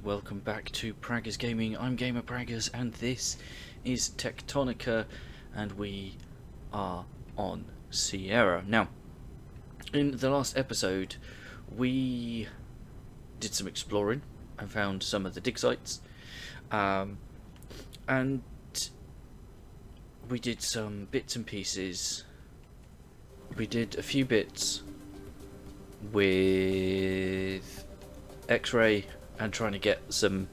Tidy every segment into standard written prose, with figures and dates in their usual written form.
welcome back to Praggers Gaming. I'm Gamer Praggers and this is Techtonica and we are on Sierra. Now, in the last episode we did some exploring and found some of the dig sites, and we did some bits and pieces. We did a few bits with X-ray and trying to get some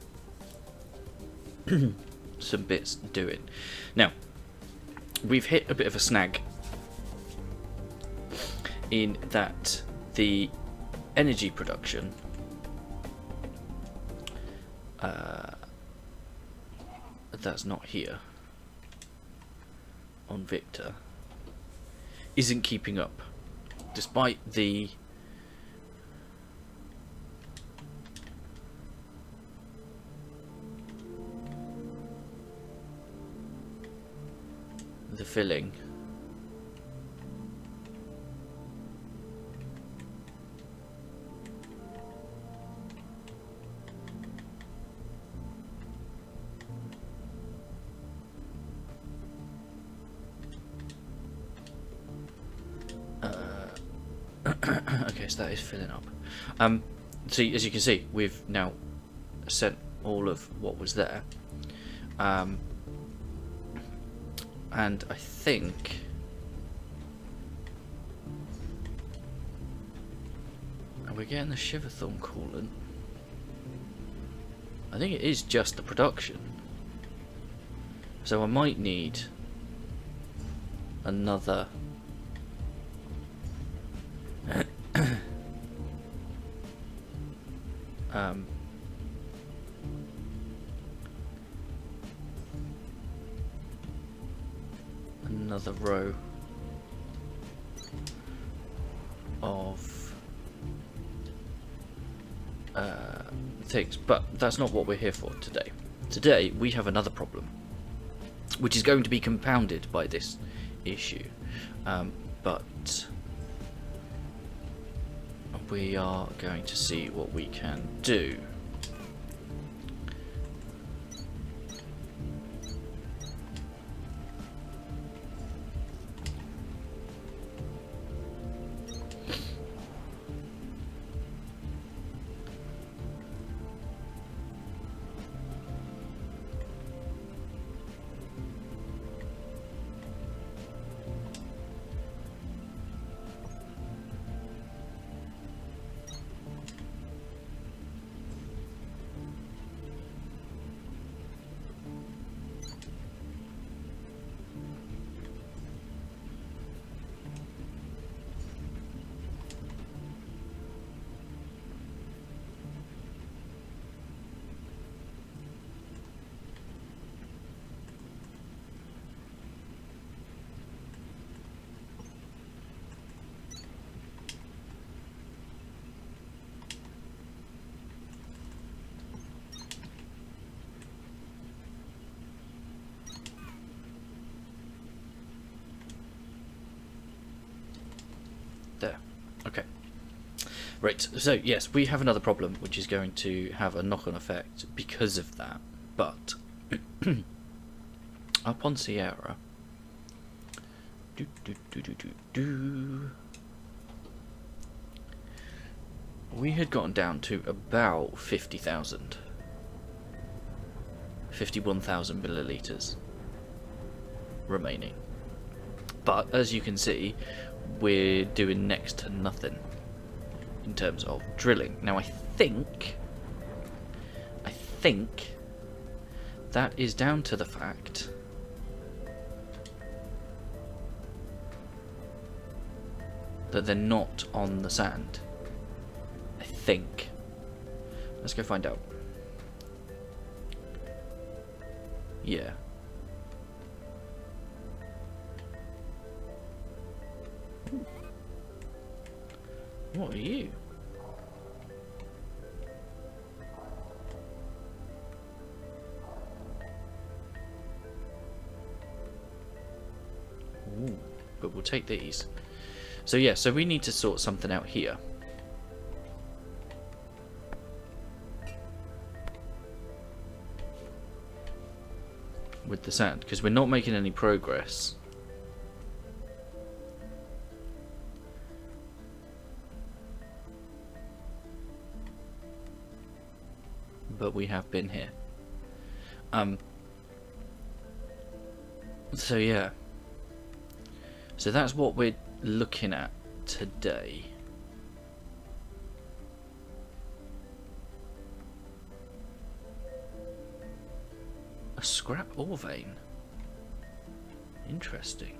some bits doing. Now, we've hit a bit of a snag in that the energy production that's not here on Victor isn't keeping up, despite the filling. Okay, so that is filling up. See, as you can see, we've now sent all of what was there. And I think we're getting the Shiverthorn coolant. I think it is just the production. So I might need another another row of things, but that's not what we're here for today. Today we have another problem, which is going to be compounded by this issue, but we are going to see what we can do. There. Okay. Right, so yes, we have another problem which is going to have a knock-on effect because of that, but up on Sierra, we had gotten down to about 50,000, 51,000 milliliters remaining, but as you can see we're doing next to nothing in terms of drilling. Now I think that is down to the fact that they're not on the sand. I think. Let's go find out. Yeah. What are you? Ooh, but we'll take these. So yeah, so we need to sort something out here. with the sand, because we're not making any progress. But we have been here. So yeah. So that's what we're looking at today. A scrap ore vein. Interesting.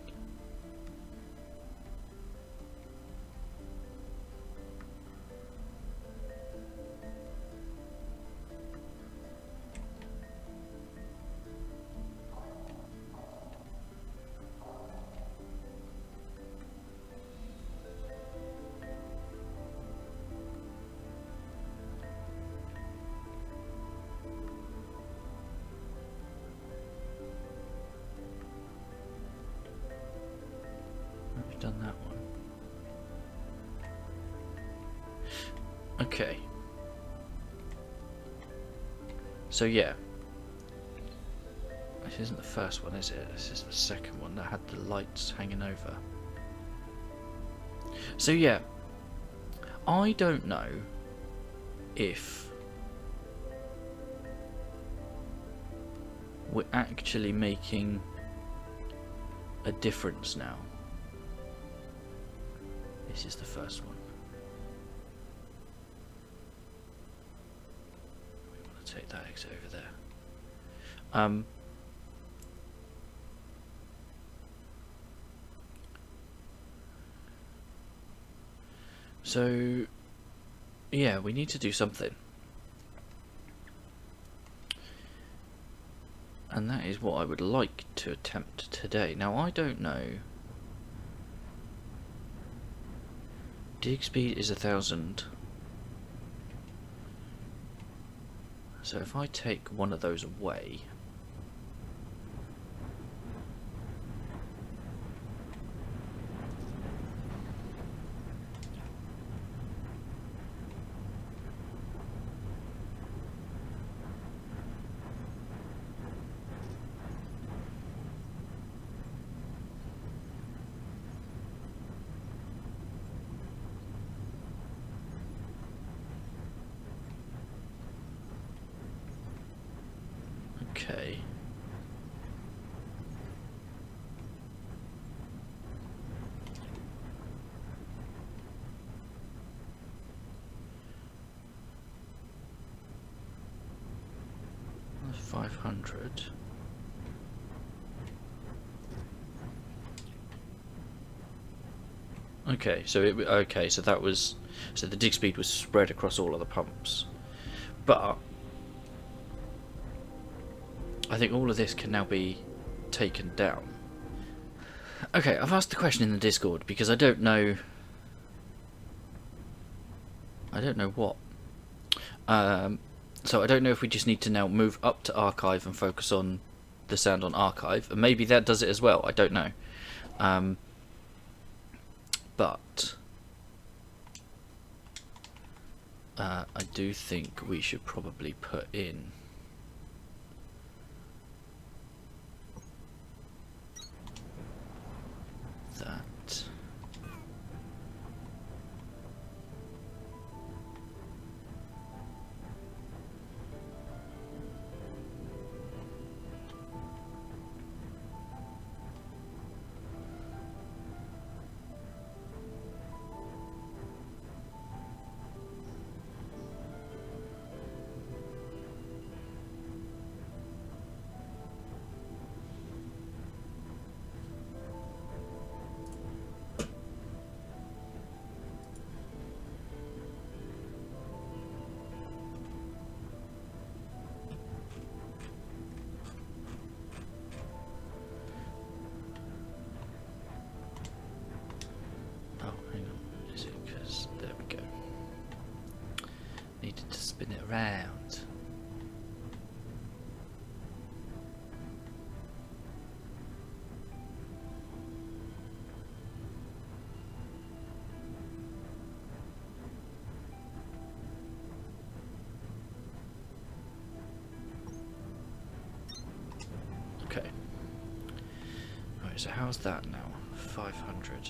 We've done that one. Okay. So yeah. This isn't the first one, is it? This is the second one that had the lights hanging over. So yeah. I don't know if we're actually making a difference now. This is the first one. We want to take that exit over there. So yeah, we need to do something. And that is what I would like to attempt today. Now I don't know. Dig speed is 1,000. So if I take one of those away, okay. That's 500. Okay, so that was, so the dig speed was spread across all of the pumps, but I think all of this can now be taken down. Okay, I've asked the question in the Discord because I don't know what. So I don't know if we just need to now move up to archive and focus on the sound on archive, and maybe that does it as well. I don't know. But I do think we should probably put in that. Spin it around. Okay. So how's that now? 500.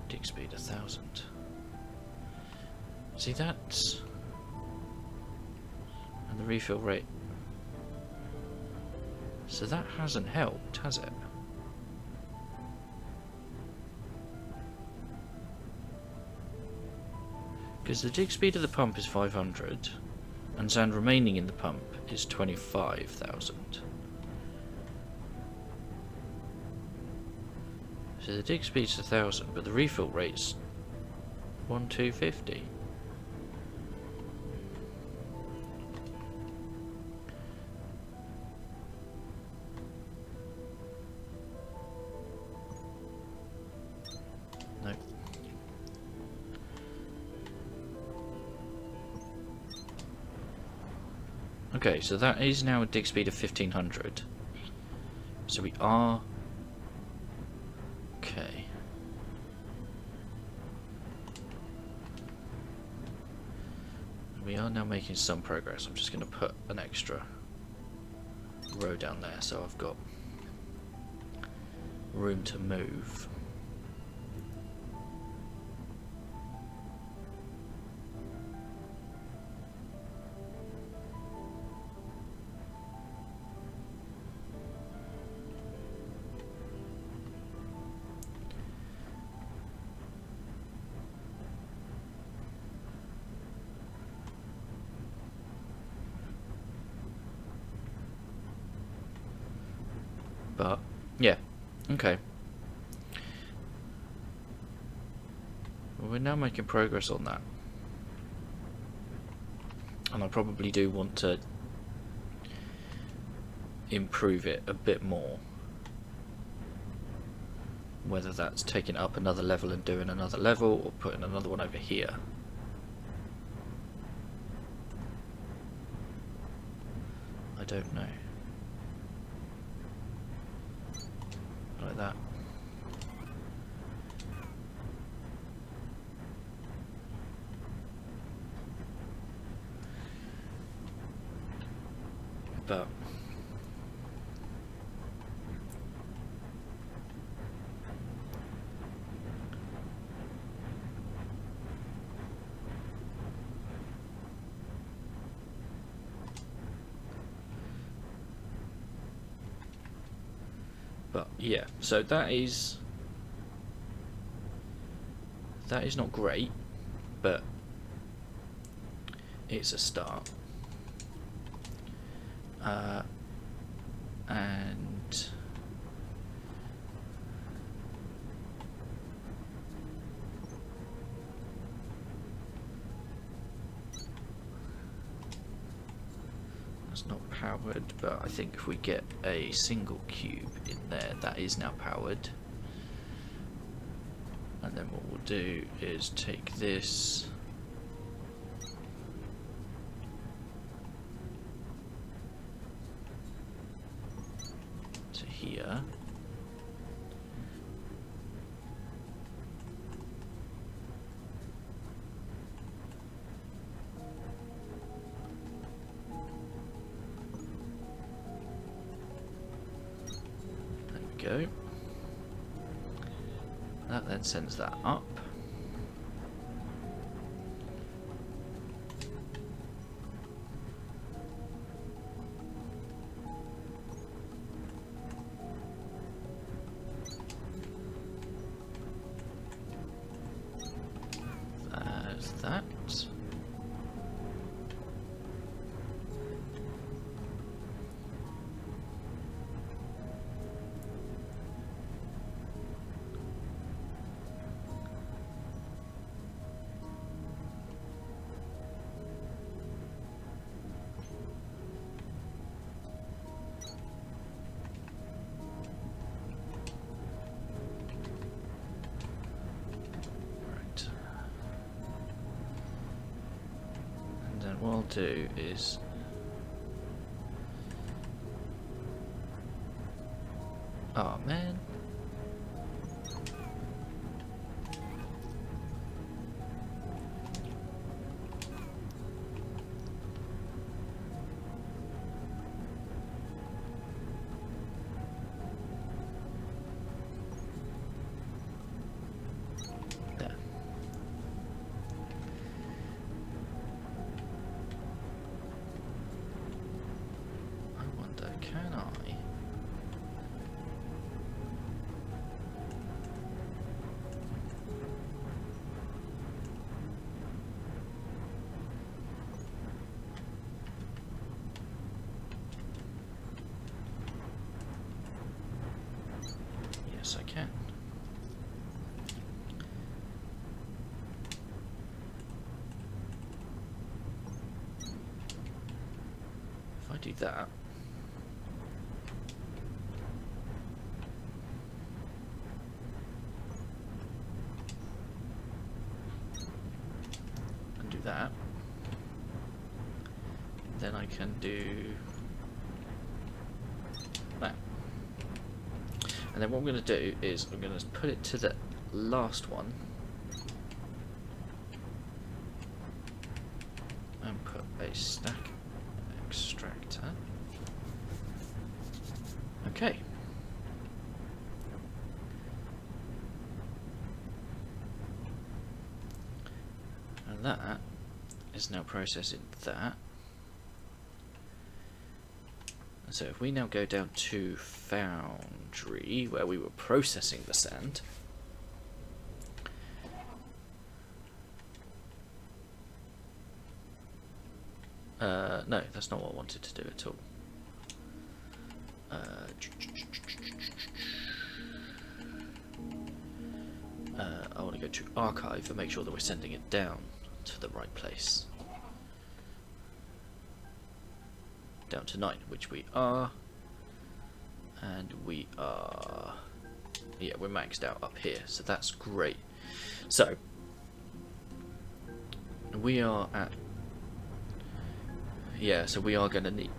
Dig speed 1000. See, that's... and the refill rate. So that hasn't helped, has it? Because the dig speed of the pump is 500 and sand remaining in the pump is 25,000. So the dig speed's 1000, but the refill rate's 1250. No. Okay, so that is now a dig speed of 1500. So we are... okay. We are now making some progress. I'm just going to put an extra row down there so I've got room to move. But, yeah, okay. Well, we're now making progress on that. And I probably do want to improve it a bit more. Whether that's taking it up another level and doing another level, or putting another one over here. I don't know. Like that. But yeah, so that is not great, but it's a start. And that's not powered, but I think if we get a single cube in there, that is now powered. And then what we'll do is take this to here. There we go. That then sends that up. There's that. What I'll do is oh man, Yes, I can. If I do that, and do that, then I can do that. And then what I'm going to do is I'm going to put it to the last one and put a stack extractor. Okay. And that is now processing that. So if we now go down to Foundry, where we were processing the sand, no, that's not what I wanted to do at all. I want to go to Archive and make sure that we're sending it down to the right place. Down to 9, which we are, and we are, yeah, we're maxed out up here, so that's great. So we are at, yeah, so we are going to need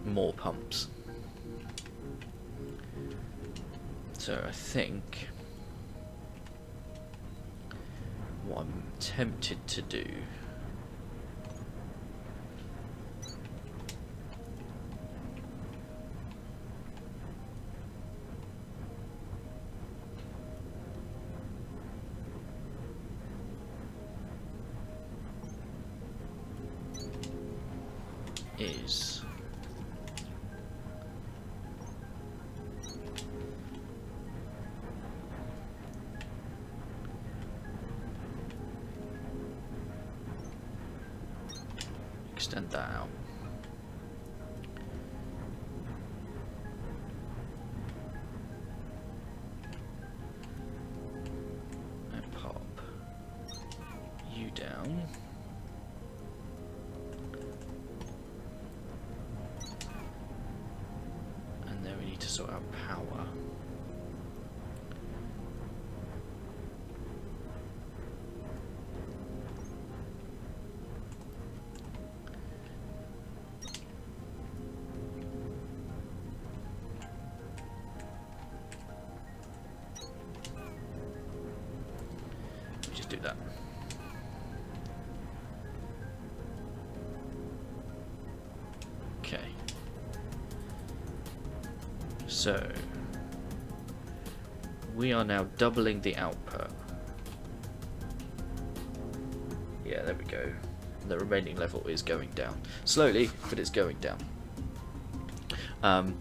more pumps. So I think what I'm tempted to do is extend that out. And pop you down. And then we need to sort out power. Just do that. Okay. So we are now doubling the output. Yeah, there we go. The remaining level is going down. Slowly, but it's going down. And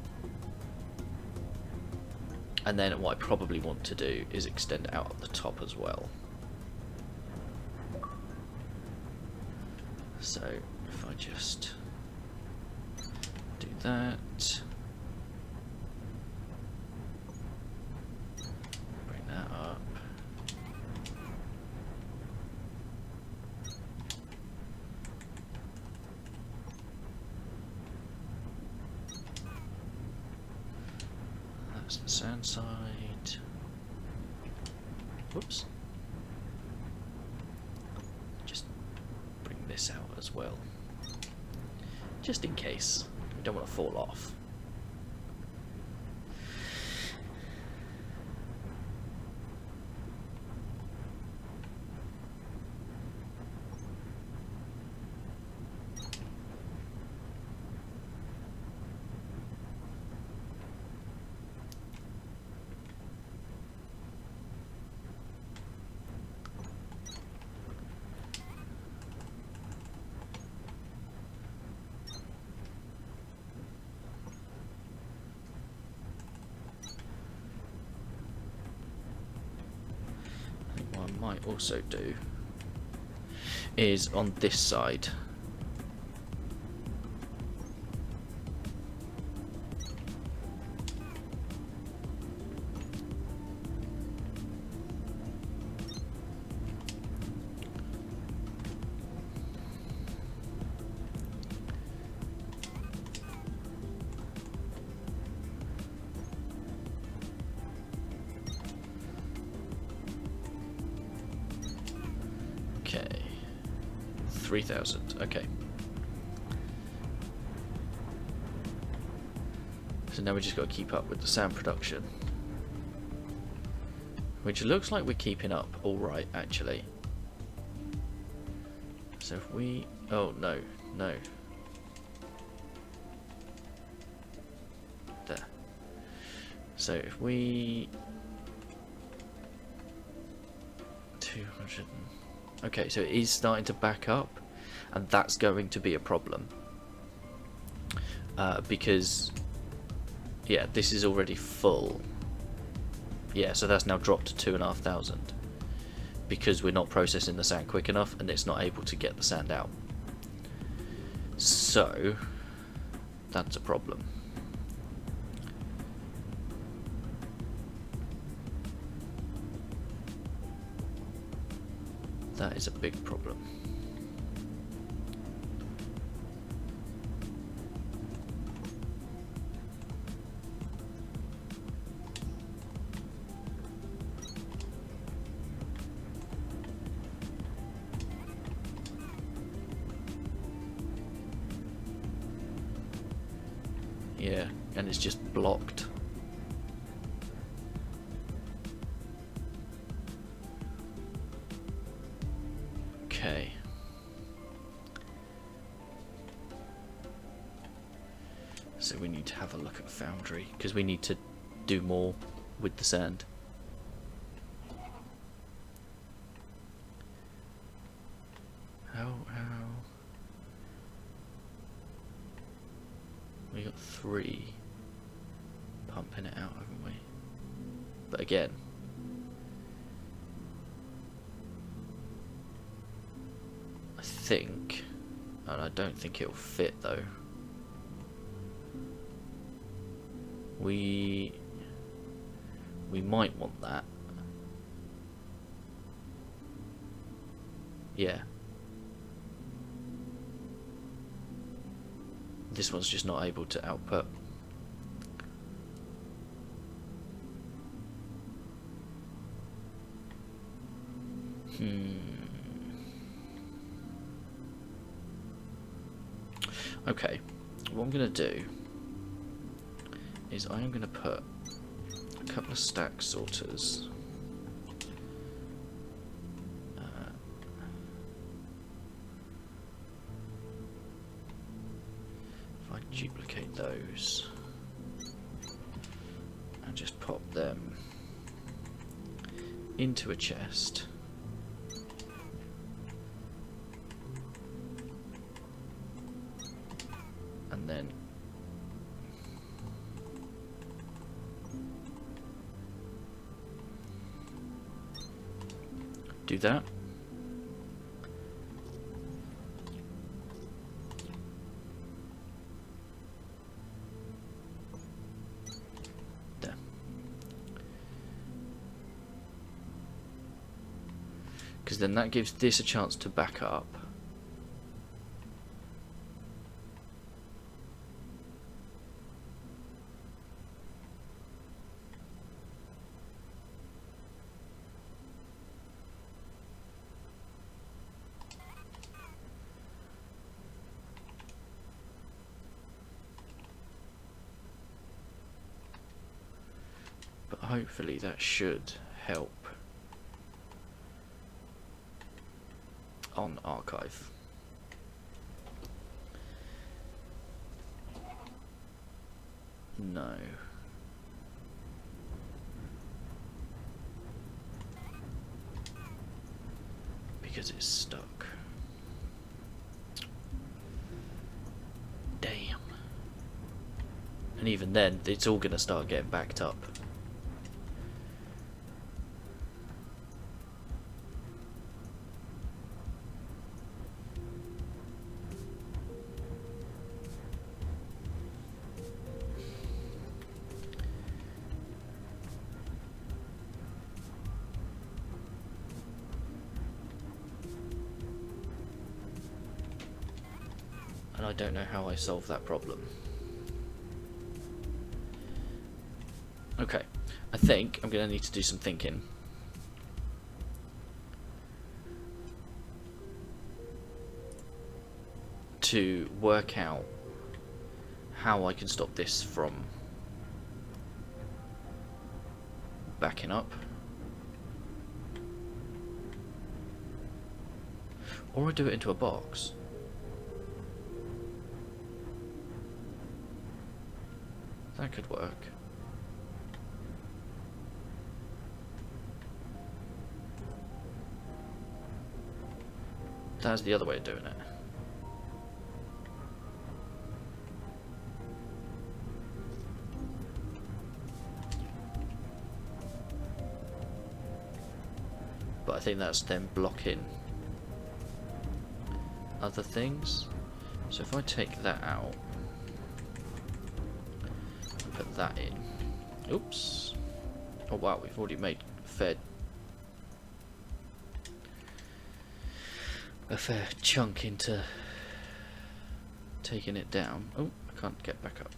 then what I probably want to do is extend out at the top as well. So if I just do that, bring that up. That's the sand side. Whoops. Just bring this out as well. Just in case. We don't want to fall off. Might also do is on this side 3,000. Okay. So now we just got to keep up with the sand production, which looks like we're keeping up all right, actually. So if we... oh, no, no. There. So if we... 200... okay, so it is starting to back up, and that's going to be a problem. Because... yeah, this is already full. Yeah, so that's now dropped to 2,500 because we're not processing the sand quick enough and it's not able to get the sand out. So that's a problem. That is a big problem. Yeah, and it's just blocked. Okay. So we need to have a look at Foundry, because we need to do more with the sand. How? We got 3 pumping it out, haven't we? But again, I think, and I don't think it'll fit though. We might want that. Yeah. This one's just not able to output. Okay, what I'm going to do is I am going to put a couple of stack sorters if I duplicate those and just pop them into a chest. And then do that. There. Because then that gives this a chance to back up. But hopefully that should help on archive. No. Because it's stuck. Damn. And even then, it's all gonna start getting backed up. And I don't know how I solve that problem. Okay, I think I'm going to need to do some thinking. to work out how I can stop this from backing up. Or I do it into a box. That could work. That's the other way of doing it. But I think that's then blocking other things. So if I take that out, put that in. Oops. Oh wow, we've already made a fair chunk into taking it down. Oh, I can't get back up.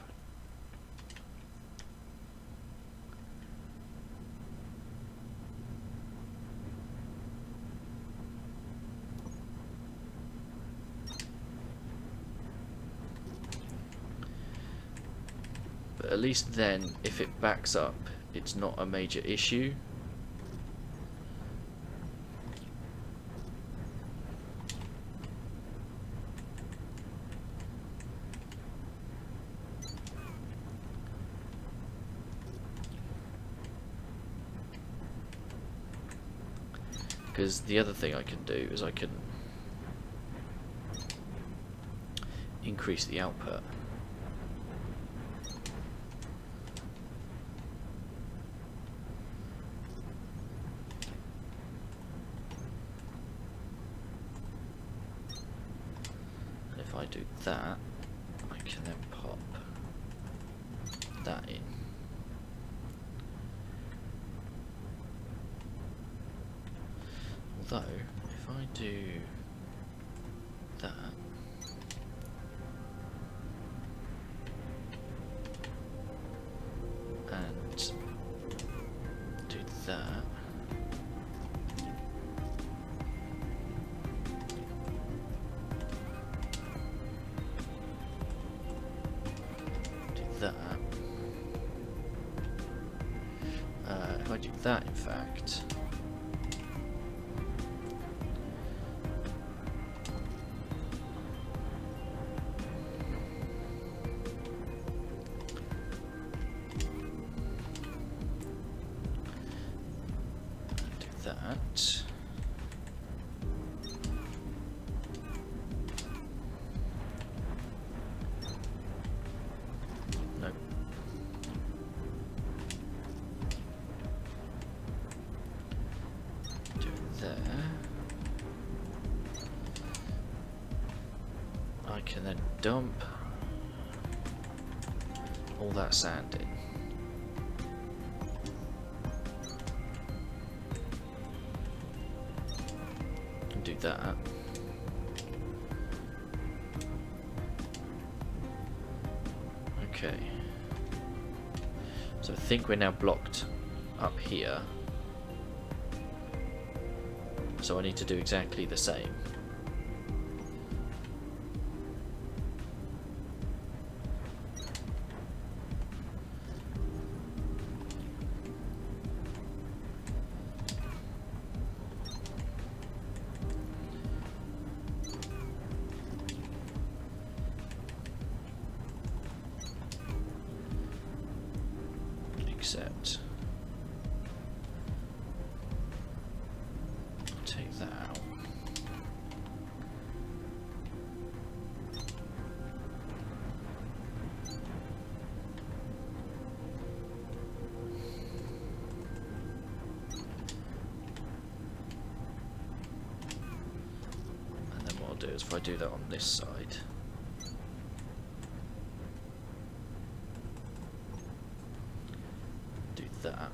But at least then, if it backs up, it's not a major issue. Because the other thing I can do is I can increase the output. And if I do that, I can then pop that in. Although, if I do that, and do that, do that, if I do that, in fact, that. No. Do it there. I can then dump all that sand in. Do that. Okay. So I think we're now blocked up here. So I need to do exactly the same. Except take that out. And then what I'll do is if I do that on this side, that.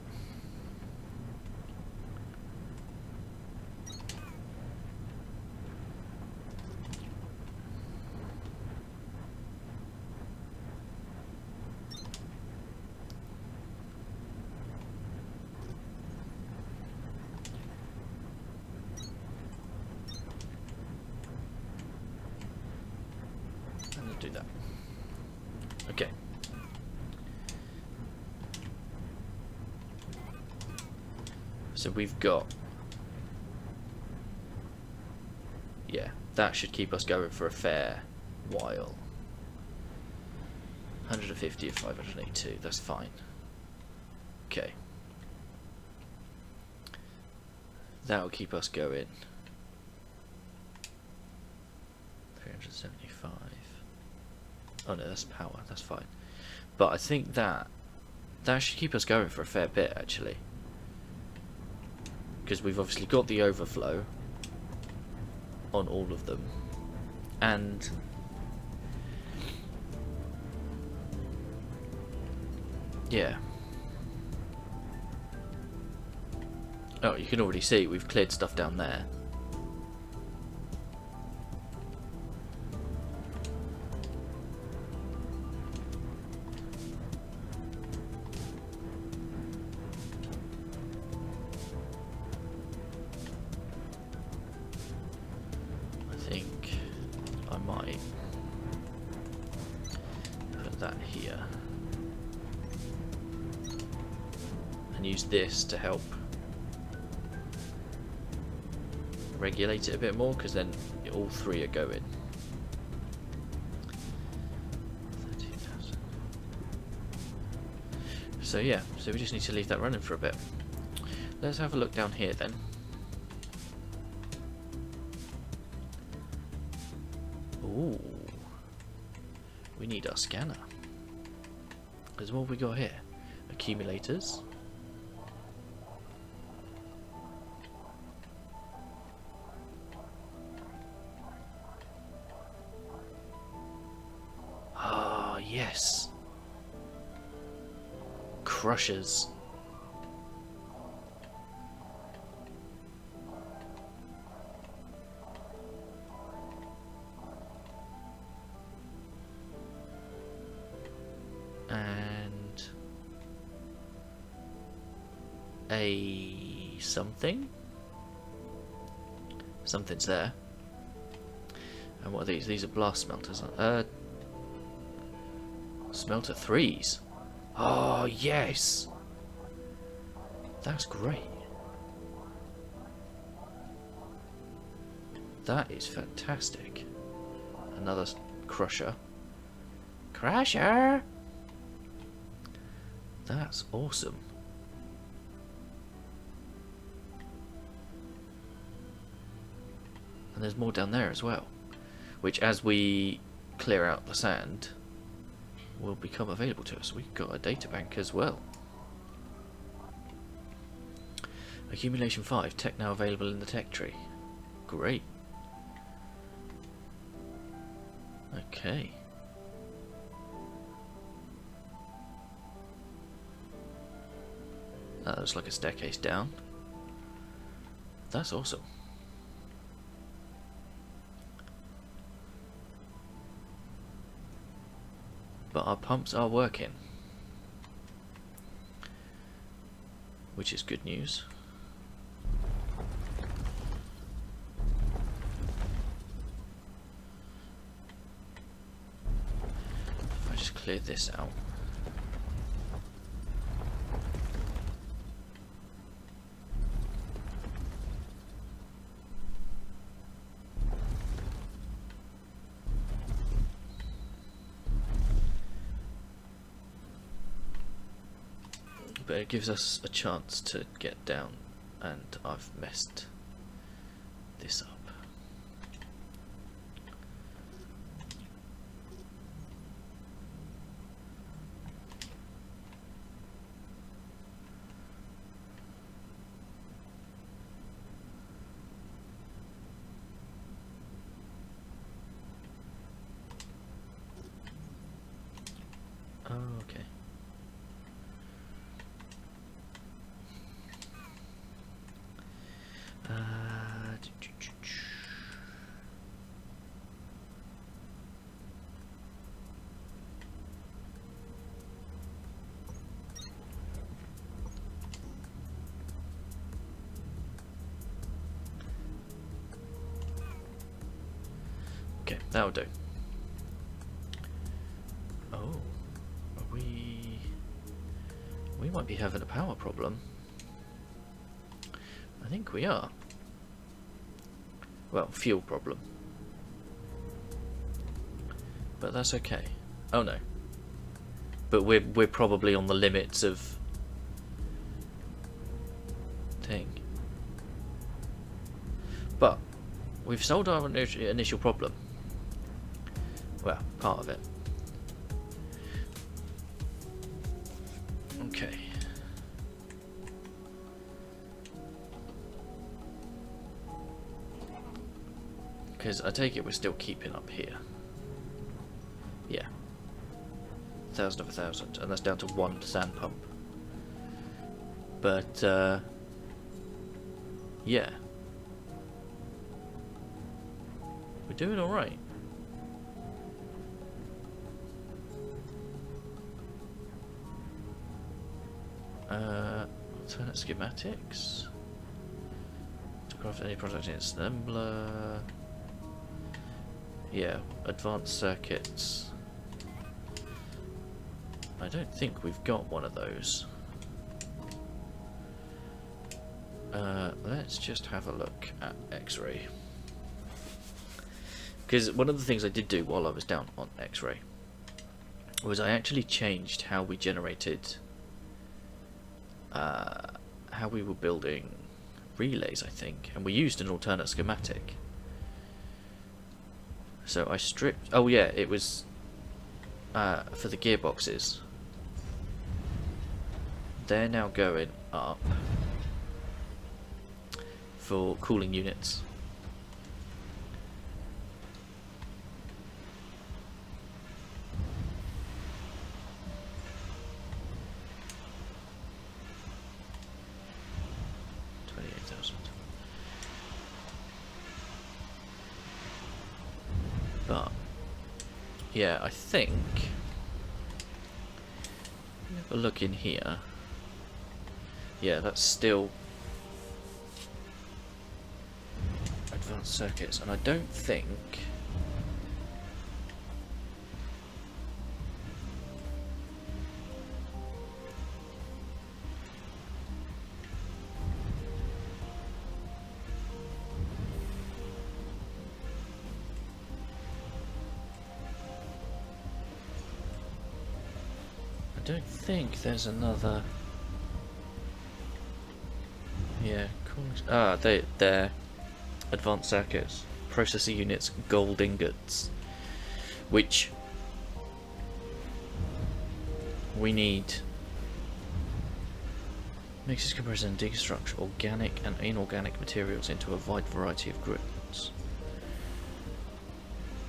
do that. Okay. So we've got... yeah, that should keep us going for a fair while. 150 of 582, that's fine. Okay. That'll keep us going. 375. Oh no, that's power, that's fine. But I think that should keep us going for a fair bit, actually. Because we've obviously got the overflow on all of them. And yeah. Oh, you can already see we've cleared stuff down there. I think I might put that here and use this to help regulate it a bit more, because then all three are going. 13,000. So yeah, so we just need to leave that running for a bit. Let's have a look down here then. Ooh, we need our scanner. Because what have we got here? Accumulators. Yes. Crushers. And a something. Something's there. And what are these? These are blast smelters. Smelter 3s. Oh, yes. That's great. That is fantastic. Another crusher. Crusher! That's awesome. And there's more down there as well, which as we clear out the sand will become available to us. We've got a data bank as well. Accumulation 5, tech now available in the tech tree. Great. Okay. That looks like a staircase down. That's awesome. But our pumps are working, which is good news. If I just clear this out. But it gives us a chance to get down, and I've messed this up. Oh, okay. Okay, that'll do. Oh, we might be having a power problem. I think we are. Well, fuel problem. But that's okay. Oh no. But we're probably on the limits of thing. But we've solved our initial problem. Well, part of it. Okay. Because I take it we're still keeping up here. Yeah. 1,000 of 1,000, and that's down to 1 sand pump. But, yeah. We're doing alright. Alternate schematics. To craft any product in assembler. Yeah, advanced circuits. I don't think we've got one of those. Let's just have a look at X-ray. Because one of the things I did do while I was down on X-ray was I actually changed how we generated, how we were building relays, I think, and we used an alternate schematic. So I stripped, oh yeah, it was for the gearboxes. They're now going up for cooling units. But yeah, I think have a look in here. Yeah, that's still advanced circuits, and I don't think there's another. Yeah, cool. Ah, they're advanced circuits, processor units, gold ingots, which we need. Mixes, compress and deconstruct organic and inorganic materials into a wide variety of grids.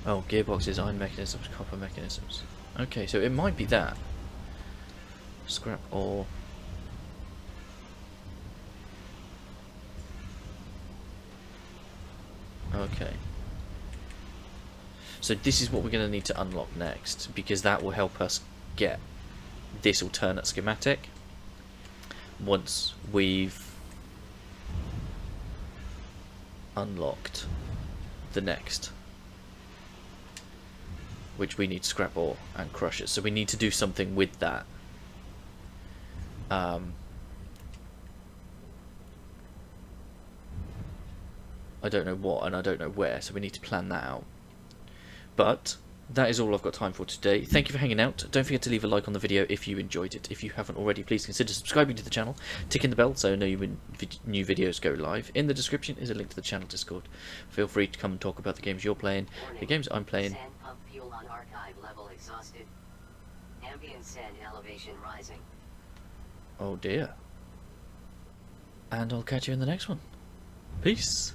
Oh, gearboxes, iron mechanisms, copper mechanisms. Okay, so it might be that. Scrap ore. Okay. So this is what we're going to need to unlock next, because that will help us get this alternate schematic once we've unlocked the next, which we need scrap ore and crushers. So we need to do something with that. I don't know what and I don't know where, so we need to plan that out. But that is all I've got time for today. Thank you for hanging out. Don't forget to leave a like on the video if you enjoyed it. If you haven't already, please consider subscribing to the channel, ticking the bell so you know when new videos go live. In the description is a link to the channel Discord. Feel free to come and talk about the games you're playing, the games I'm playing. Sand pump fuel on archive level exhausted. Ambient sand elevation rising. Oh dear. And I'll catch you in the next one. Peace.